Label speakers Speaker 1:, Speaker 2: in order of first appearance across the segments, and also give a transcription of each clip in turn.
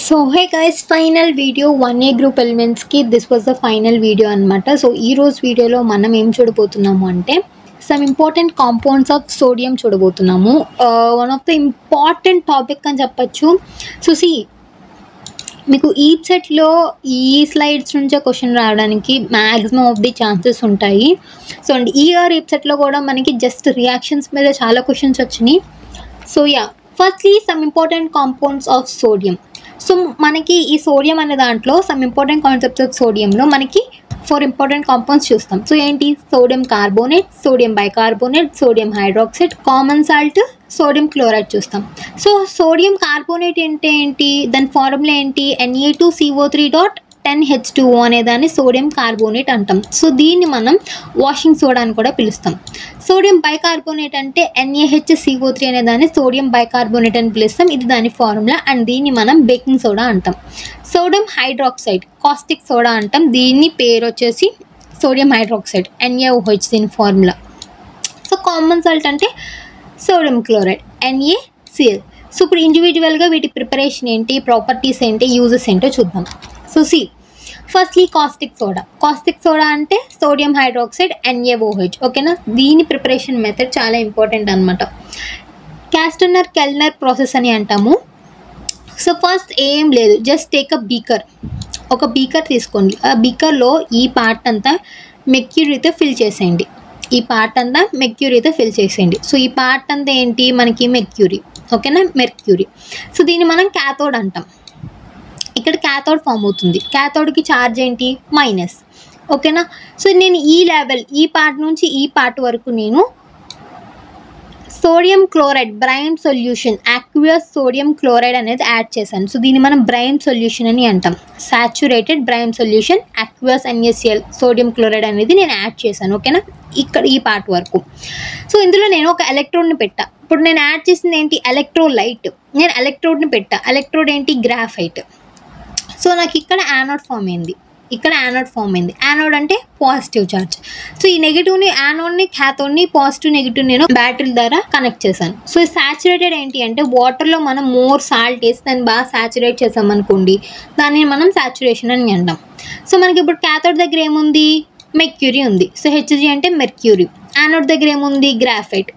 Speaker 1: So hey guys, final video 1A group elements ki this was the final video anamata. So ee rose video lo manam em chudabothunnamu ante some important compounds of sodium chudabothunnamu. One of the important topic అని చెప్పొచ్చు. So see, మీకు ఈ సెట్లో ఈ slides నుంచే question రావడానికి maximum of the chances ఉంటాయి. So and ఈ సెట్లో కూడా మనకి జస్ట్ రియాక్షన్స్ మీద చాలా క్వశ్చన్స్ వచ్చినాయి. So yeah, firstly some important compounds of sodium. So మనకి ఈ సోడియం అనే దాంట్లో సమ్ ఇంపార్టెంట్ కాన్సెప్ట్స్ ఆఫ్ సోడియంలో మనకి 4 ఇంపార్టెంట్ కాంపౌండ్స్ చూస్తాం. సో ఏంటి? Sodium carbonate, sodium bicarbonate, sodium hydroxide, common salt, sodium chloride చూస్తాం. సో సోడియం కార్బోనేట్ అంటే ఏంటి? దాని ఫార్ములా ఏంటి? Na2CO3.10H2O అనే దాన్ని సోడియం కార్బోనేట్ అంటాం. సో దీన్ని మనం వాషింగ్ సోడా అని కూడా పిలుస్తాం. సోడియం బైకార్బోనేట్ అంటే NaHCO3 అనే దాన్ని సోడియం బైకార్బోనేట్ అని పిలుస్తాం. ఇది దాని ఫార్ములా అండ్ దీన్ని మనం బేకింగ్ సోడా అంటాం. సోడియం హైడ్రాక్సైడ్ కాస్టిక్ సోడా అంటాం. దీన్ని పేరు వచ్చేసి సోడియం హైడ్రాక్సైడ్, NaOH దీని ఫార్ములా. సో కామన్ సాల్ట్ అంటే సోడియం క్లోరైడ్, NaCl. సో ఇప్పుడు ఇండివిజువల్గా వీటి ప్రిపరేషన్ ఏంటి, ప్రాపర్టీస్ ఏంటి, యూజెస్ ఏంటో చూద్దాం. So C, firstly caustic soda. Caustic soda అంటే సోడియం హైడ్రాక్సైడ్, NaOH. ఓకేనా? దీని ప్రిపరేషన్ మెథడ్ చాలా ఇంపార్టెంట్ అనమాట. క్యాస్టనర్ కెల్నర్ ప్రాసెస్ అని అంటాము. సో ఫస్ట్ ఏం లేదు, జస్ట్ టేక్ అ బీకర్. ఒక బీకర్ తీసుకోండి. ఆ బీకర్లో ఈ పార్ట్ అంతా మెర్క్యూరీతో ఫిల్ చేసేయండి. ఈ పార్ట్ అంతా మెర్క్యూరీతో ఫిల్ చేసేయండి. సో ఈ పార్ట్ అంతా ఏంటి? మనకి మెర్క్యూరీ. ఓకేనా? మెర్క్యూరీ. సో దీన్ని మనం క్యాథోడ్ అంటాం. ఇక్కడ క్యాథోడ్ ఫామ్ అవుతుంది. క్యాథోడ్కి ఛార్జ్ ఏంటి? మైనస్. ఓకేనా? సో నేను ఈ లెవెల్, ఈ పార్ట్ నుంచి ఈ పార్ట్ వరకు నేను sodium chloride brine solution, aqueous sodium chloride అనేది యాడ్ చేశాను. సో దీన్ని మనం బ్రైమ్ సొల్యూషన్ అని అంటాం. Saturated brine solution, aqueous NaCl sodium chloride అనేది నేను యాడ్ చేశాను. ఓకేనా? ఇక్కడ ఈ పార్ట్ వరకు. సో ఇందులో నేను ఒక ఎలక్ట్రోడ్ని పెట్టా. ఇప్పుడు నేను యాడ్ చేసింది ఏంటి? ఎలక్ట్రోలైట్. నేను ఎలక్ట్రోడ్ని పెట్టా. ఎలక్ట్రోడ్ ఏంటి? గ్రాఫైట్. సో నాకు ఇక్కడ యానోడ్ ఫామ్ అయింది. ఇక్కడ యానోడ్ ఫామ్ అయింది. యానోడ్ అంటే పాజిటివ్ ఛార్జ్. సో ఈ నెగిటివ్ని, యానోడ్ని, క్యాథోడ్ని, పాజిటివ్ నెగిటివ్ నేను బ్యాటరీ ద్వారా కనెక్ట్ చేశాను. సో ఈ సాచురేటెడ్ ఏంటి అంటే వాటర్లో మనం మోర్ సాల్ట్ వేసి దాన్ని బాగా సాచురేట్ చేసామనుకోండి, దాన్ని మనం సాచురేషన్ అని అంటాం. సో మనకి ఇప్పుడు క్యాథోడ్ దగ్గర ఏముంది? మెర్క్యూరీ ఉంది. సో Hg అంటే మెర్క్యూరీ. యానోడ్ దగ్గర ఏముంది? Graphite,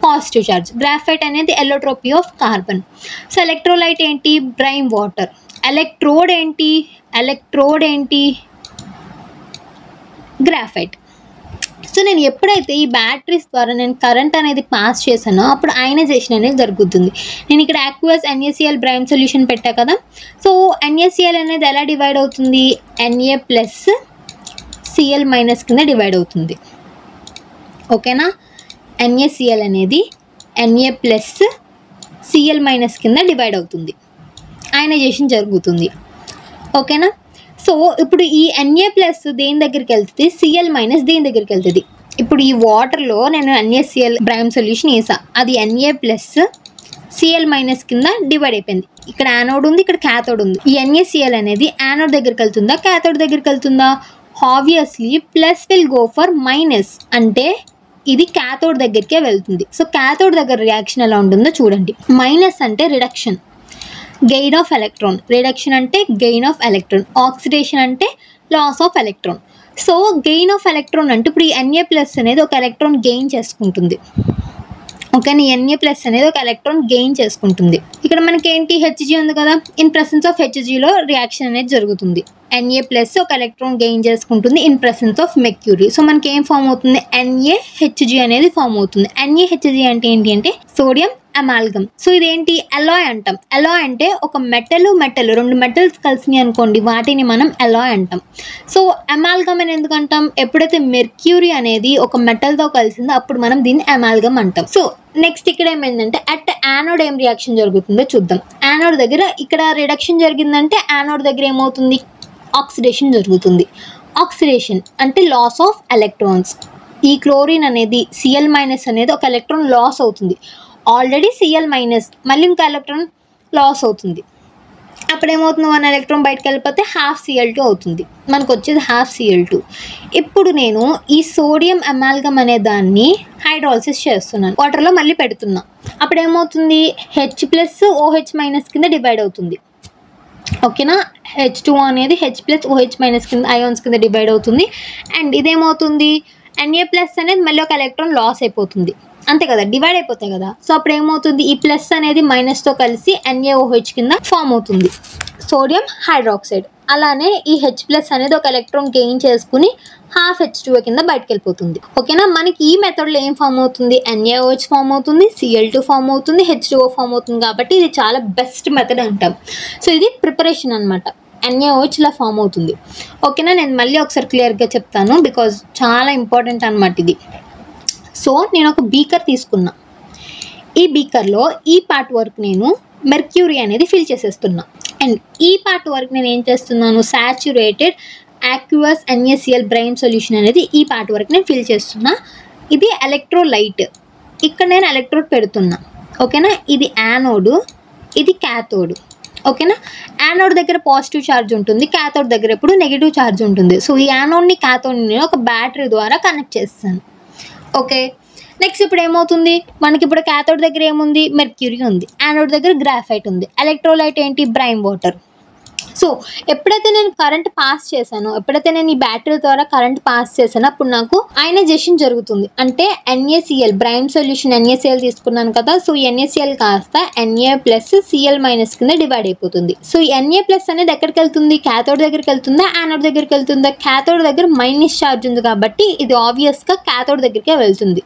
Speaker 1: positive charge. గ్రాఫైట్ అనేది ఎలోట్రోపీ ఆఫ్ కార్బన్. సో ఎలక్ట్రోలైట్ ఏంటి? బ్రైమ్ వాటర్. ఎలక్ట్రోడ్ ఏంటి? గ్రాఫైట్. సో నేను ఎప్పుడైతే ఈ బ్యాటరీస్ ద్వారా నేను కరెంట్ అనేది పాస్ చేశానో అప్పుడు అయనైజేషన్ అనేది జరుగుతుంది. నేను ఇక్కడ యాక్వియస్ NaCl బ్రైమ్ సొల్యూషన్ పెట్టా కదా. సో NaCl అనేది ఎలా డివైడ్ అవుతుంది? Na+Cl- కింద డివైడ్ అవుతుంది. ఓకేనా? NaCl అనేది Na+Cl- కింద డివైడ్ అవుతుంది. అయనైజేషన్ జరుగుతుంది. ఓకేనా? సో ఇప్పుడు ఈ Na+ దేని దగ్గరికి వెళ్తుంది? Cl- దేని దగ్గరికి వెళ్తుంది? ఇప్పుడు ఈ వాటర్లో నేను NaCl బ్రైమ్ సొల్యూషన్ వేసా. అది Na+Cl- కింద డివైడ్ అయిపోయింది. ఇక్కడ యానోడ్ ఉంది, ఇక్కడ క్యాథోడ్ ఉంది. ఈ NaCl అనేది యానోడ్ దగ్గరికి వెళ్తుందా, క్యాథోడ్ దగ్గరికి వెళ్తుందా? Obviously plus will go for minus. అంటే ఇది క్యాథోడ్ దగ్గరికే వెళ్తుంది. సో క్యాథోడ్ దగ్గర రియాక్షన్ ఎలా ఉంటుందో చూడండి. మైనస్ అంటే reduction, gain of electron. Reduction అంటే గెయిన్ ఆఫ్ ఎలక్ట్రాన్. ఆక్సిడేషన్ అంటే loss of electron. So gain of electron అంటే ఇప్పుడు ఈ Na+ అనేది ఒక ఎలక్ట్రాన్ గెయిన్ చేసుకుంటుంది. ఓకేనా? Na+ అనేది ఒక ఎలక్ట్రాన్ గెయిన్ చేసుకుంటుంది. ఇక్కడ మనకి ఏంటి? Hg ఉంది కదా. ఇన్ ప్రెసెన్స్ ఆఫ్ Hgలో రియాక్షన్ అనేది జరుగుతుంది. Na+ ఒక ఎలక్ట్రాన్ గెయిన్ చేసుకుంటుంది in presence of mercury. So మనకి ఏం ఫామ్ అవుతుంది? NaHg అనేది ఫామ్ అవుతుంది. NaHg అంటే ఏంటి అంటే సోడియం అమాల్గమ్. సో ఇదేంటి? అలాయ్ అంటాం. అలాయ్ అంటే ఒక మెటల్, రెండు మెటల్స్ కలిసినాయి అనుకోండి, వాటిని మనం అలాయ్ అంటాం. సో అమాల్గమ్ అని ఎందుకు అంటాం? ఎప్పుడైతే మెర్క్యూరీ అనేది ఒక మెటల్తో కలిసిందో అప్పుడు మనం దీన్ని అమాల్గమ్ అంటాం. సో నెక్స్ట్ ఇక్కడ ఏమైందంటే అట్ యానోడ్ ఏం రియాక్షన్ జరుగుతుందో చూద్దాం. యానోడ్ దగ్గర ఇక్కడ రిడక్షన్ జరిగిందంటే యానోడ్ దగ్గర ఏమవుతుంది? ఆక్సిడేషన్ జరుగుతుంది. ఆక్సిడేషన్ అంటే లాస్ ఆఫ్ ఎలక్ట్రాన్స్. ఈ క్లోరిన్ అనేది Cl- అనేది ఒక ఎలక్ట్రాన్ లాస్ అవుతుంది. ఆల్రెడీ Cl- మళ్ళీ ఇంకా ఎలక్ట్రాన్ లాస్ అవుతుంది. అప్పుడు ఏమవుతుంది? 1 ఎలక్ట్రాన్ బయటకు వెళ్ళిపోతే ½ Cl2 అవుతుంది. మనకు వచ్చేది ½ Cl2. ఇప్పుడు నేను ఈ సోడియం అమాల్గమ్ అనే దాన్ని హైడ్రాలసిస్ చేస్తున్నాను. వాటర్లో మళ్ళీ పెడుతున్నా. అప్పుడు ఏమవుతుంది? H+OH- కింద డివైడ్ అవుతుంది. ఓకేనా. H2O అనేది H+OH- కింద అయాన్స్ కింద డివైడ్ అవుతుంది. అండ్ ఇదేమవుతుంది, Na+ అనేది మళ్ళీ ఒక ఎలక్ట్రాన్ లాస్ అయిపోతుంది, అంతే కదా, డివైడ్ అయిపోతాయి కదా. సో అప్పుడు ఏమవుతుంది, ఈ ప్లస్ అనేది మైనస్తో కలిసి NaOH కింద ఫామ్ అవుతుంది, సోడియం హైడ్రాక్సైడ్. అలానే ఈ H+ అనేది ఒక ఎలక్ట్రాన్ గెయిన్ చేసుకుని హాఫ్ H2O కింద బయటకు వెళ్ళిపోతుంది. ఓకేనా. మనకి ఈ మెథడ్లో ఏం ఫామ్ అవుతుంది, NaOH ఫామ్ అవుతుంది, Cl2 ఫామ్ అవుతుంది, H2O ఫామ్ అవుతుంది. కాబట్టి ఇది చాలా బెస్ట్ మెథడ్ అంటాం. సో ఇది ప్రిపరేషన్ అనమాట, NaOH ఇలా ఫామ్ అవుతుంది. ఓకేనా. నేను మళ్ళీ ఒకసారి క్లియర్గా చెప్తాను, బికాజ్ చాలా ఇంపార్టెంట్ అనమాట ఇది. సో నేను ఒక బీకర్ తీసుకున్నా, ఈ బీకర్లో ఈ పార్ట్ వరకు నేను మెర్క్యూరీ అనేది ఫిల్ చేసేస్తున్నా. అండ్ ఈ పార్ట్ వరకు నేను ఏం చేస్తున్నాను, saturated aqueous NaCl brain solution అనేది ఈ పార్ట్ వరకు నేను ఫిల్ చేస్తున్నా. ఇది ఎలక్ట్రోలైట్, ఇక్కడ నేను ఎలక్ట్రోడ్ పెడుతున్నా. ఓకేనా. ఇది యానోడ్, ఇది క్యాథోడ్. ఓకేనా. యానోడ్ దగ్గర పాజిటివ్ ఛార్జ్ ఉంటుంది, క్యాథోడ్ దగ్గర ఎప్పుడు నెగిటివ్ ఛార్జ్ ఉంటుంది. సో ఈ యానోడ్ని క్యాథోడ్ని నేను ఒక బ్యాటరీ ద్వారా కనెక్ట్ చేస్తాను. ఓకే. నెక్స్ట్ ఇప్పుడు ఏమవుతుంది, మనకి ఇప్పుడు క్యాథోడ్ దగ్గర ఏముంది, మెర్క్యూరీ ఉంది, యానోడ్ దగ్గర గ్రాఫైట్ ఉంది, ఎలక్ట్రోలైట్ ఏంటి, బ్రైన్ వాటర్. సో ఎప్పుడైతే నేను కరెంట్ పాస్ చేశానో, ఎప్పుడైతే నేను ఈ బ్యాటరీ ద్వారా కరెంట్ పాస్ చేశానో అప్పుడు నాకు అయనైజేషన్ జరుగుతుంది. అంటే NaCl బ్రైన్ సొల్యూషన్ NaCl తీసుకున్నాను కదా, సో NaCl కాస్త Na+Cl- కింద డివైడ్ అయిపోతుంది. సో Na+ అనేది ఎక్కడికి వెళ్తుంది, క్యాథోడ్ దగ్గరికి వెళ్తుందా, యానోడ్ దగ్గరికి వెళ్తుందా, క్యాథోడ్ దగ్గర మైనస్ ఛార్జ్ ఉంది కాబట్టి ఇది ఆబ్వియస్గా క్యాథోడ్ దగ్గరికే వెళ్తుంది.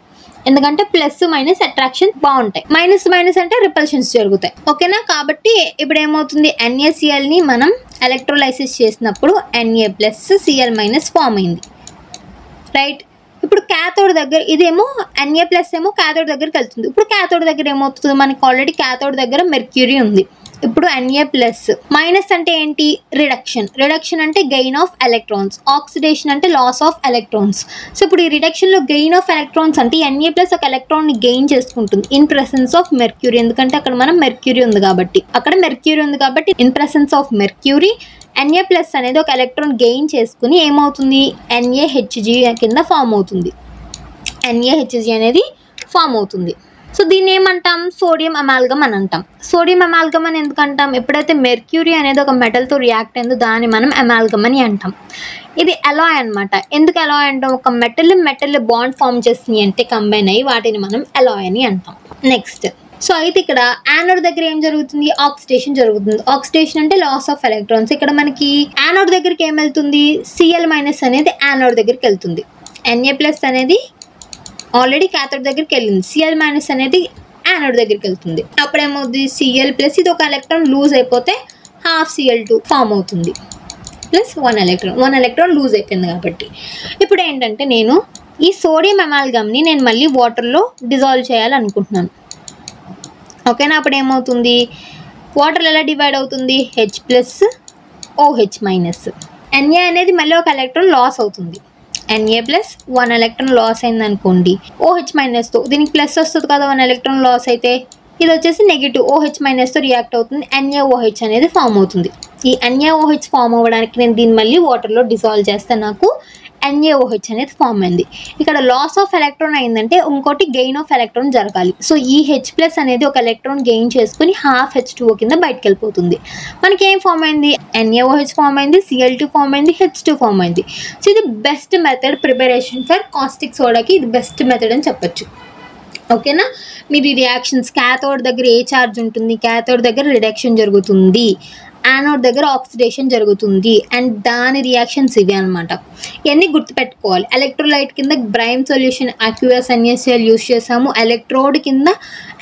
Speaker 1: ఎందుకంటే ప్లస్ మైనస్ అట్రాక్షన్ బాగుంటాయి, మైనస్ మైనస్ అంటే రిపల్షన్స్ జరుగుతాయి. ఓకేనా. కాబట్టి ఇప్పుడు ఏమవుతుంది, NaClని మనం ఎలక్ట్రోలైసిస్ చేసినప్పుడు Na+Cl- ఫామ్ అయింది, రైట్. ఇప్పుడు క్యాథోడ్ దగ్గర ఇదేమో Na+ ఏమో క్యాథోడ్ దగ్గరికి వెళ్తుంది. ఇప్పుడు క్యాథోడ్ దగ్గర ఏమవుతుంది, మనకి ఆల్రెడీ క్యాథోడ్ దగ్గర మెర్క్యూరీ ఉంది. ఇప్పుడు Na+, మైనస్ అంటే ఏంటి, రిడక్షన్ అంటే గెయిన్ ఆఫ్ ఎలక్ట్రాన్స్, ఆక్సిడేషన్ అంటే లాస్ ఆఫ్ ఎలక్ట్రాన్స్. సో ఇప్పుడు ఈ రిడక్షన్లో గెయిన్ ఆఫ్ ఎలక్ట్రాన్స్ అంటే Na+ ఒక ఎలక్ట్రాన్ని గెయిన్ చేసుకుంటుంది ఇన్ ప్రెసెన్స్ ఆఫ్ మెర్క్యూరీ, ఎందుకంటే అక్కడ మనం మెర్క్యూరీ ఉంది కాబట్టి, అక్కడ మెర్క్యూరీ ఉంది కాబట్టి in presence of mercury Na+ అనేది ఒక ఎలక్ట్రాన్ గెయిన్ చేసుకుని ఏమవుతుంది, NaHg కింద ఫామ్ అవుతుంది, NaHg అనేది ఫామ్ అవుతుంది. సో దీన్ని ఏమంటాం, సోడియం అమాల్గమ్ అని అంటాం. సోడియం అమాల్గమ్ అని ఎందుకు అంటాం, ఎప్పుడైతే మెర్క్యూరీ అనేది ఒక మెటల్తో రియాక్ట్ అయిందో దాన్ని మనం అమాల్గమ్ అని అంటాం. ఇది అలాయ్ అనమాట. ఎందుకు అలాయ్ అంటాం, ఒక మెటల్ బాండ్ ఫామ్ చేస్తుంది అంటే కంబైన్ అయ్యి వాటిని మనం అలాయ్ అని అంటాం. నెక్స్ట్, సో అయితే ఇక్కడ యానోడ్ దగ్గర ఏం జరుగుతుంది, ఆక్సిడేషన్ జరుగుతుంది. ఆక్సిడేషన్ అంటే లాస్ ఆఫ్ ఎలక్ట్రాన్స్. ఇక్కడ మనకి యానోడ్ దగ్గరికి ఏం వెళ్తుంది, Cl- అనేది యానోడ్ దగ్గరికి వెళ్తుంది, Na+ అనేది ఆల్రెడీ క్యాథోడ్ దగ్గరికి వెళ్ళింది, Cl- అనేది యానోడ్ దగ్గరికి వెళ్తుంది. అప్పుడు ఏమవుతుంది, Cl+ ఇది ఒక ఎలక్ట్రాన్ లూజ్ అయిపోతే హాఫ్ Cl2 ఫామ్ అవుతుంది, ప్లస్ వన్ ఎలక్ట్రాన్ లూజ్ అయిపోయింది. కాబట్టి ఇప్పుడు ఏంటంటే నేను ఈ సోడియం అమాల్గమ్ని నేను మళ్ళీ వాటర్లో డిజాల్వ్ చేయాలనుకుంటున్నాను. ఓకేనా. అప్పుడు ఏమవుతుంది, వాటర్ ఎలా డివైడ్ అవుతుంది, H+OH-. Na అనేది మళ్ళీ ఒక ఎలక్ట్రాన్ లాస్ అవుతుంది, Na+ 1 ఎలక్ట్రాన్ లాస్ అయింది అనుకోండి, OH- దీనికి ప్లస్ వస్తుంది కదా, 1 ఎలక్ట్రాన్ లాస్ అయితే ఇది వచ్చేసి నెగిటివ్ OH- రియాక్ట్ అవుతుంది, NaOH అనేది ఫామ్ అవుతుంది. ఈ NaOH ఫామ్ అవ్వడానికి నేను దీన్ని మళ్ళీ వాటర్లో డిజాల్వ్ చేస్తే నాకు NaOH అనేది ఫామ్ అయింది. ఇక్కడ లాస్ ఆఫ్ ఎలక్ట్రాన్ అయిందంటే ఇంకోటి గెయిన్ ఆఫ్ ఎలక్ట్రాన్ జరగాలి. సో ఈ H+ అనేది ఒక ఎలక్ట్రాన్ గెయిన్ చేసుకుని హాఫ్ H2O కింద బయటకు వెళ్ళిపోతుంది. మనకి ఏం ఫామ్ అయింది, NaOH ఫామ్ అయింది, Cl2 ఫామ్ అయింది, H2 ఫామ్ అయింది. సో ఇది best method preparation for caustic సోడాకి, ఇది బెస్ట్ మెథడ్ అని చెప్పచ్చు. ఓకేనా. మీరు ఈ రియాక్షన్స్ క్యాథోడ్ దగ్గర ఏ ఛార్జ్ ఉంటుంది, క్యాథోడ్ దగ్గర రిడక్షన్ జరుగుతుంది, యానోడ్ దగ్గర ఆక్సిడేషన్ జరుగుతుంది, అండ్ దాని రియాక్షన్స్ ఇవి అనమాట. ఇవన్నీ గుర్తుపెట్టుకోవాలి. ఎలక్ట్రోలైట్ కింద brain solution aqueous NaCl use చేసాము, ఎలక్ట్రోడ్ కింద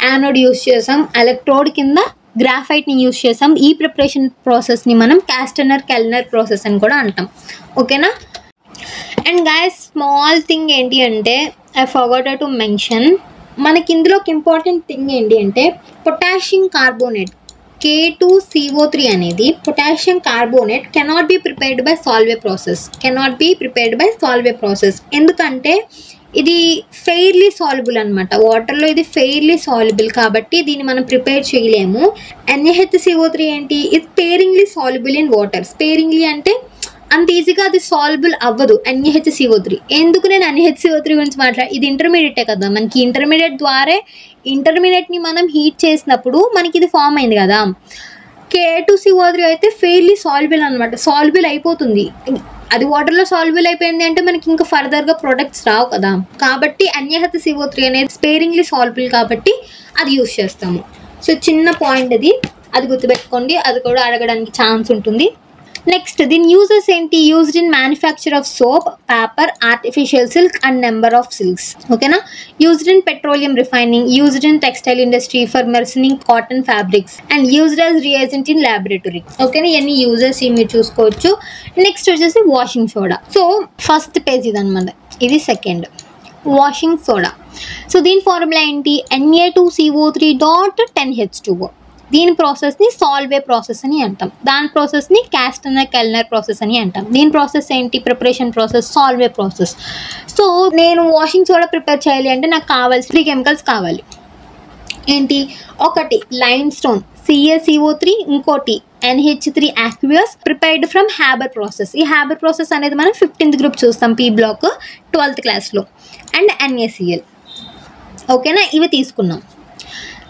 Speaker 1: యానోడ్ యూస్ చేసాం, ఎలక్ట్రోడ్ కింద గ్రాఫైట్ని యూస్ చేసాం. ఈ ప్రిపరేషన్ ప్రాసెస్ని మనం క్యాస్టనర్-కెల్నర్ ప్రాసెస్ అని కూడా అంటాం. ఓకేనా. అండ్ గైస్, స్మాల్ థింగ్ ఏంటి అంటే ఐ ఫర్గాట్ టు మెన్షన్, మనకి ఇందులో ఒక ఇంపార్టెంట్ థింగ్ ఏంటి అంటే పొటాషియం కార్బోనేట్ K2CO3 అనేది potassium carbonate cannot be prepared by Salve process. ఎందుకంటే ఇది ఫెయిర్లీ సాల్యుబుల్ అనమాట, వాటర్లో ఇది ఫెయిర్లీ సాల్యుబుల్ కాబట్టి దీన్ని మనం ప్రిపేర్ చేయలేము. NaHCO3 ఏంటి, ఇది sparingly soluble in water. Sparingly అంటే అంత ఈజీగా అది సాల్యుబుల్ అవ్వదు NaHCO3. ఎందుకు నేను NaHCO3 గురించి ఇది ఇంటర్మీడియటే కదా, మనకి ఇంటర్మీడియట్ని మనం హీట్ చేసినప్పుడు మనకి ఇది ఫామ్ అయింది కదా. K2CO3 అయితే ఫెయిర్లీ సాల్యుబుల్ అనమాట, సాల్యుబుల్ అయిపోతుంది. అది వాటర్లో సాల్యుబుల్ అయిపోయింది అంటే మనకి ఇంకా ఫర్దర్గా ప్రొడక్ట్స్ రావు కదా. కాబట్టి NaHCO3 అనేది స్పేరింగ్లీ సాల్యుబుల్ కాబట్టి అది యూస్ చేస్తాము. సో చిన్న పాయింట్ అది గుర్తుపెట్టుకోండి, అది కూడా అడగడానికి ఛాన్స్ ఉంటుంది. నెక్స్ట్ దీని యూజెస్ ఏంటి? Used in manufacture of soap, paper, artificial silk and number of silks. ఓకేనా. Used in petroleum refining, used in textile industry for mercerising cotton fabrics and used as reagent in laboratory. ఓకేనా, ఇవన్నీ uses మీరు చూసుకోవచ్చు. Next వచ్చేసి washing soda. So first page ఇదనమాట, ఇది second washing soda. So దీని formula ఏంటి? Na2CO3.10H2O. దీని ప్రాసెస్ని సాల్వే ప్రాసెస్ అని అంటాం, దాని ప్రాసెస్ని క్యాస్టనర్ కెల్నర్ ప్రాసెస్ అని అంటాం. దీని ప్రాసెస్ ఏంటి? Preparation process, Salve process. So నేను వాషింగ్ సోడా ప్రిపేర్ చేయాలి అంటే నాకు కావాల్సిన 3 కెమికల్స్ కావాలి. ఏంటి? ఒకటి లైమ్ స్టోన్ CaCO3, ఇంకోటి NH3 aqueous prepared from Haber process. ఈ హ్యాబర్ ప్రాసెస్ అనేది మనం 15th గ్రూప్ చూస్తాం, P బ్లాక్ 12th క్లాస్లో. And NaCl. ఓకేనా, ఇవి తీసుకున్నాం.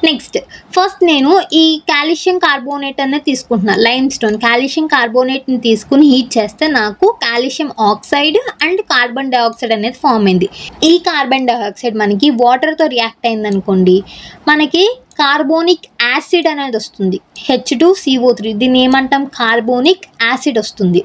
Speaker 1: నెక్స్ట్ ఫస్ట్ నేను ఈ కాల్షియం కార్బోనేట్ అనేది తీసుకుంటున్నా, లైమ్ స్టోన్ కాల్షియం కార్బోనేట్ని తీసుకుని హీట్ చేస్తే నాకు calcium oxide and carbon dioxide అనేది ఫామ్ అయింది. ఈ కార్బన్ డైఆక్సైడ్ మనకి వాటర్తో రియాక్ట్ అయింది అనుకోండి, మనకి కార్బోనిక్ యాసిడ్ అనేది వస్తుంది, H2CO3. దీన్ని ఏమంటాం? కార్బోనిక్ యాసిడ్ వస్తుంది.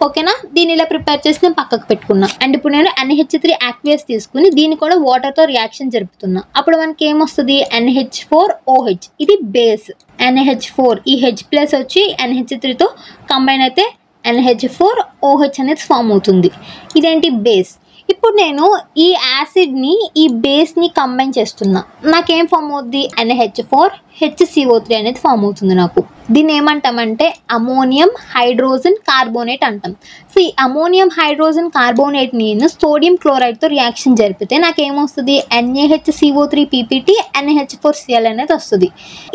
Speaker 1: ఓకేనా, దీన్ని ఇలా ప్రిపేర్ చేసి నేను పక్కకు పెట్టుకున్నా. అండ్ ఇప్పుడు నేను NH3 aqueous తీసుకుని దీన్ని కూడా వాటర్తో రియాక్షన్ జరుపుతున్నా. అప్పుడు మనకి ఏమొస్తుంది? NH4OH. ఇది బేస్. NH4 ఈ H+ వచ్చి NH3తో కంబైన్ అయితే NH4OH అనేది ఫామ్ అవుతుంది. ఇదేంటి? బేస్. ఇప్పుడు నేను ఈ యాసిడ్ని ఈ బేస్ని కంబైన్ చేస్తున్నా, నాకేం ఫామ్ అవుతుంది? NH4HCO3 అనేది ఫామ్ అవుతుంది నాకు. దీన్ని ఏమంటామంటే అమోనియం హైడ్రోజన్ కార్బోనేట్ అంటాం. సో ఈ అమోనియం హైడ్రోజన్ కార్బోనేట్ నేను సోడియం క్లోరైడ్తో రియాక్షన్ జరిపితే నాకేమొస్తుంది? NaHCO3 PPT NH4Cl అనేది వస్తుంది.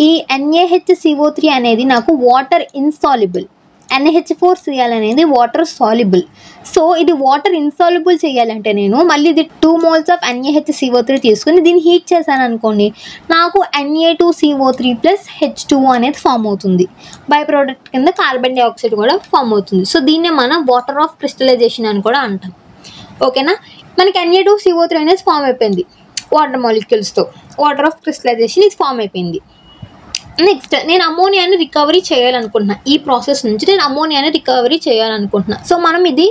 Speaker 1: ఈ NaHCO3 అనేది నాకు వాటర్ ఇన్సాల్యుబుల్, NH4Cl అనేది వాటర్ సాల్యుబుల్. సో ఇది వాటర్ ఇన్సాల్యుబుల్ చేయాలంటే నేను మళ్ళీ ఇది 2 moles ఆఫ్ NaHCO3 తీసుకుని దీన్ని హీట్ చేశాను అనుకోండి, నాకు Na2CO3 + H2O అనేది ఫామ్ అవుతుంది. బై ప్రోడక్ట్ కింద కార్బన్ డైఆక్సైడ్ కూడా ఫామ్ అవుతుంది. సో దీన్నే మనం వాటర్ ఆఫ్ క్రిస్టలైజేషన్ అని కూడా అంటాం. ఓకేనా, మనకి Na2CO3 అనేది ఫామ్ అయిపోయింది వాటర్ మాలిక్యూల్స్తో, వాటర్ ఆఫ్ క్రిస్టలైజేషన్ ఇది ఫామ్ అయిపోయింది. నెక్స్ట్ నేను అమోనియాని రికవరీ చేయాలనుకుంటున్నా, ఈ ప్రాసెస్ నుంచి నేను అమోనియాని రికవరీ చేయాలనుకుంటున్నా. సో మనం ఇది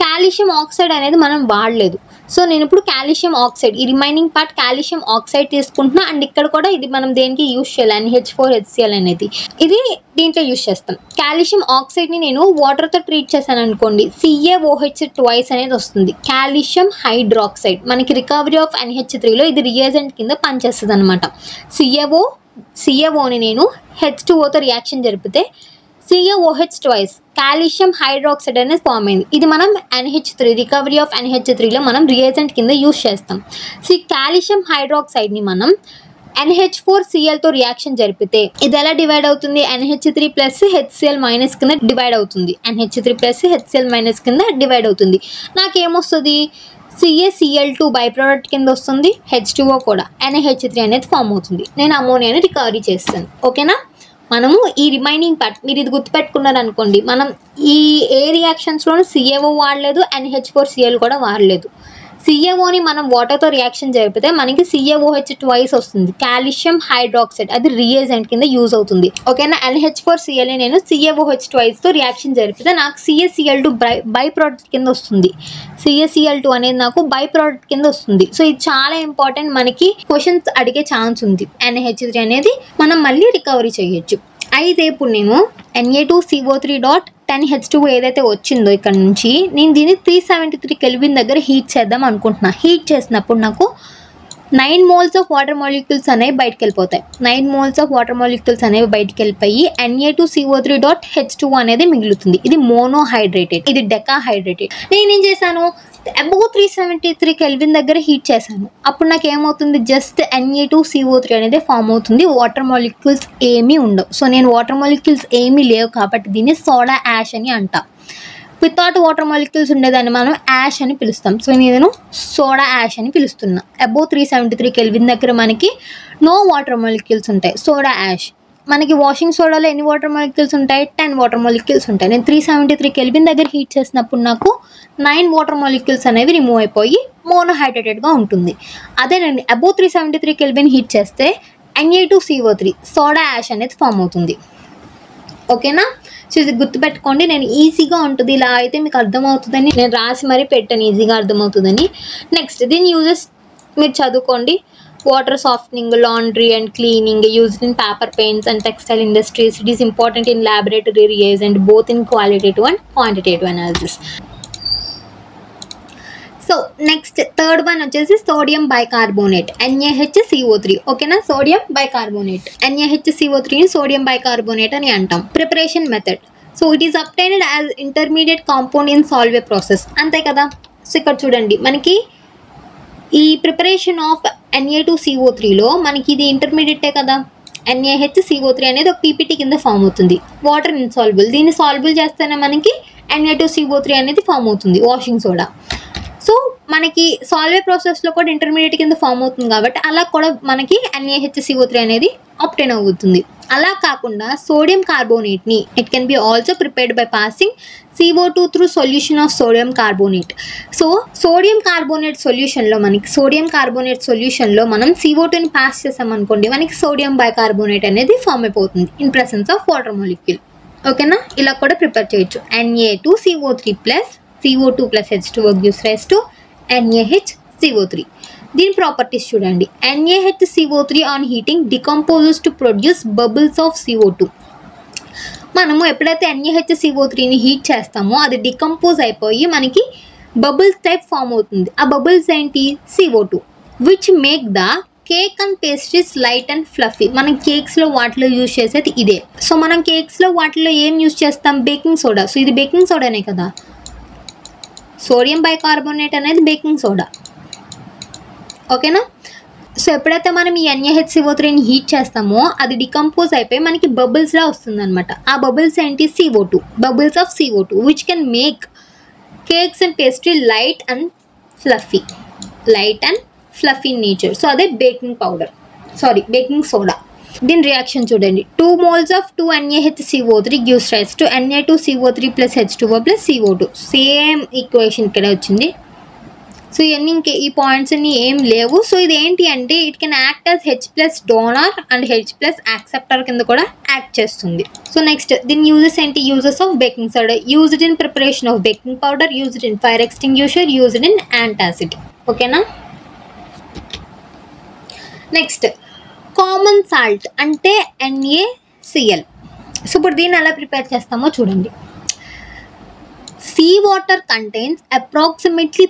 Speaker 1: కాల్షియం ఆక్సైడ్ అనేది మనం వాడలేదు. సో నేను ఇప్పుడు కాల్షియం ఆక్సైడ్, ఈ రిమైనింగ్ పార్ట్ కాల్షియం ఆక్సైడ్ తీసుకుంటున్నా. అండ్ ఇక్కడ కూడా ఇది మనం దేనికి యూస్ చేయాలి? NH4HCl అనేది ఇది దీంట్లో యూస్ చేస్తాం. కాల్షియం ఆక్సైడ్ని నేను వాటర్తో ట్రీట్ చేశాను అనుకోండి, CaOH ట్వైస్ అనేది వస్తుంది, కాల్షియం హైడ్రాక్సైడ్. మనకి రికవరీ ఆఫ్ NH3లో ఇది రియేజెంట్ కింద పనిచేస్తుంది అనమాట. CaOని నేను H2Oతో రియాక్షన్ జరిపితే CaOH ట్వైస్ కాల్షియం హైడ్రాక్సైడ్ అనేది ఫామ్ అయింది. ఇది మనం NH3 రికవరీ ఆఫ్ NH3లో మనం రియేజెంట్ కింద యూస్ చేస్తాం. సో ఈ కాల్షియం హైడ్రాక్సైడ్ని మనం NH4Clతో రియాక్షన్ జరిపితే ఇది ఎలా డివైడ్ అవుతుంది? NH3 + HCl- కింద డివైడ్ అవుతుంది. NH3 + HCl- కింద డివైడ్ అవుతుంది. నాకేమొస్తుంది? CaCl2 బై ప్రోడక్ట్ కింద వస్తుంది, H2O కూడా NaH3 అనేది ఫామ్ అవుతుంది. నేను అమోనియాని రికవరీ చేస్తాను. ఓకేనా, మనము ఈ రిమైనింగ్ పార్ట్ మీరు ఇది గుర్తుపెట్టుకున్నారు అనుకోండి, మనం ఈ ఏ రియాక్షన్స్లోనూ CaO వాడలేదు, NH4Cl కూడా వాడలేదు. CaOని మనం వాటర్తో రియాక్షన్ జరిపితే మనకి CaOH ట్వైస్ వస్తుంది, కాల్షియం హైడ్రాక్సైడ్. అది రియేజెంట్ కింద యూజ్ అవుతుంది. ఓకేనా, NH4Cl నేను CaOH ట్వైస్తో రియాక్షన్ జరిపితే నాకు CaCl2 బై ప్రోడక్ట్ కింద వస్తుంది. CaCl2 అనేది నాకు బై ప్రోడక్ట్ కింద వస్తుంది. సో ఇది చాలా ఇంపార్టెంట్, మనకి క్వశ్చన్స్ అడిగే ఛాన్స్ ఉంది. NaH3 అనేది మనం మళ్ళీ రికవరీ చేయొచ్చు. అయితే ఇప్పుడు నేను Na2CO3.10H2O ఏదైతే వచ్చిందో ఇక్కడ నుంచి నేను దీన్ని 373 కెల్విన్ దగ్గర హీట్ చేద్దాం అనుకుంటున్నా. హీట్ చేసినప్పుడు నాకు 9 moles ఆఫ్ వాటర్ మాలిక్యూల్స్ అనేవి బయటకు వెళ్ళిపోతాయి. 9 moles ఆఫ్ వాటర్ మాలిక్యూల్స్ అనేవి బయటకు వెళ్ళిపోయి Na2CO3.H2O అనేది మిగులుతుంది. ఇది మోనోహైడ్రేటెడ్, ఇది డెకాహైడ్రేటెడ్. నేనేం చేశాను? అబౌవ్ 373 కెల్విన్ దగ్గర హీట్ చేశాను. అప్పుడు నాకు ఏమవుతుంది? జస్ట్ Na2CO3 అనేది ఫామ్ అవుతుంది, వాటర్ మాలిక్యూల్స్ ఏమీ ఉండవు. సో నేను వాటర్ మాలిక్యూల్స్ ఏమీ లేవు కాబట్టి దీన్ని సోడా యాష్ అని అంటా. వితౌట్ వాటర్ మాలిక్యూల్స్ ఉండేదాన్ని మనం యాష్ అని పిలుస్తాం. సో నేను సోడా యాష్ అని పిలుస్తున్నా. అబౌవ్ 373 కెల్విన్ దగ్గర మనకి నో వాటర్ మాలిక్యూల్స్ ఉంటాయి, సోడా యాష్. మనకి వాషింగ్ సోడాలో ఎన్ని వాటర్ మాలిక్యూల్స్ ఉంటాయి? 10 వాటర్ మాలిక్యూల్స్ ఉంటాయి. నేను 373 కెల్విన్ దగ్గర హీట్ చేసినప్పుడు నాకు 9 వాటర్ మాలిక్యూల్స్ అనేవి రిమూవ్ అయిపోయి మోనోహైడ్రేటెడ్గా ఉంటుంది. అదే నేను అబోవ్ 373 కెల్విన్ హీట్ చేస్తే Na2CO3 సోడా యాష్ అనేది ఫామ్ అవుతుంది. ఓకేనా? సో ఇది గుర్తుపెట్టుకోండి. నేను ఈజీగా ఉంటుంది, ఇలా అయితే మీకు అర్థమవుతుందని నేను రాసి మరీ పెట్టాను, ఈజీగా అర్థమవుతుందని. నెక్స్ట్ దీని యూజెస్ మీరు చదువుకోండి. Water softening, laundry and cleaning, used in paper paints and textile industries. It is important in laboratory reagent both in qualitative and quantitative analysis. So next third one వచ్చేసి సోడియం బైకార్బోనేట్, NaHCO3. ఓకేనా? Sodium bicarbonate, NaHCO3ని sodium bicarbonate అని అంటాం. Preparation method. So it is obtained as intermediate compound in Salve process. అంతే కదా? So ఇక్కడ చూడండి, మనకి ఈ ప్రిపరేషన్ ఆఫ్ Na2CO3లో మనకి ఇది ఇంటర్మీడియటే కదా. NaHCO3 అనేది ఒక PPT కింద ఫామ్ అవుతుంది. వాటర్ ఇన్సాల్బుల్, దీన్ని సాల్బుల్ చేస్తేనే మనకి Na2CO3 అనేది ఫామ్ అవుతుంది, వాషింగ్ సోడా. సో మనకి సాల్వే ప్రాసెస్లో కూడా ఇంటర్మీడియట్ కింద ఫామ్ అవుతుంది కాబట్టి అలా కూడా మనకి NaHCO3 అనేది ఆబ్టైన్ అవుతుంది. అలా కాకుండా సోడియం కార్బోనేట్ని it can be also prepared by passing CO2 through solution of sodium carbonate. So sodium carbonate సొల్యూషన్లో మనం CO2ని పాస్ చేసామనుకోండి, మనకి సోడియం బైకార్బోనేట్ అనేది ఫామ్ అయిపోతుంది in presence of water molecule. ఓకేనా? ఇలా కూడా ప్రిపేర్ చేయొచ్చు. Na2CO3 plus CO2 plus H2O gives rise to NaHCO3. దీని ప్రాపర్టీస్ చూడండి. NaHCO3 on heating decomposes to produce bubbles of CO2. మనము ఎప్పుడైతే NaHCO3ని హీట్ చేస్తామో అది డికంపోజ్ అయిపోయి మనకి బబుల్స్ టైప్ ఫామ్ అవుతుంది. ఆ బబుల్స్ ఏంటి? CO2 which make the cake and pastries light and fluffy. మనం కేక్స్లో వాటిలో యూజ్ చేసేది ఇదే. సో మనం కేక్స్లో వాటిలో ఏం యూజ్ చేస్తాం? Baking soda. సో ఇది బేకింగ్ సోడానే కదా. సోడియం బైకార్బోనేట్ అనేది బేకింగ్ సోడా. ఓకేనా? సో ఎప్పుడైతే మనం ఈ NaHCO3ని హీట్ చేస్తామో అది డికంపోజ్ అయిపోయి మనకి బబుల్స్లా వస్తుంది అనమాట. ఆ బబుల్స్ ఏంటి? CO2, bubbles of CO2 which can make cakes and pastry light and fluffy nature. So అదే బేకింగ్ సోడా. దీని రియాక్షన్ చూడండి. 2 moles of 2 NaHCO3 gives rise to Na2CO3 plus H2O plus CO2. Same equation ఇక్కడ వచ్చింది. So ఇవన్నీ ఈ points అన్ని ఏం లేవు. సో ఇది ఏంటి అంటే it can act as H+ donor and H+ acceptor కింద కూడా యాక్ట్ చేస్తుంది. సో నెక్స్ట్ దీని యూజెస్ ఏంటి? Uses of baking soda. Used in preparation of baking powder, used in fire extinguisher, used in antacid. ఓకేనా? Next common salt అంటే NaCl. So ఇప్పుడు దీన్ని ఎలా ప్రిపేర్ చేస్తామో చూడండి. Sea water contains approximately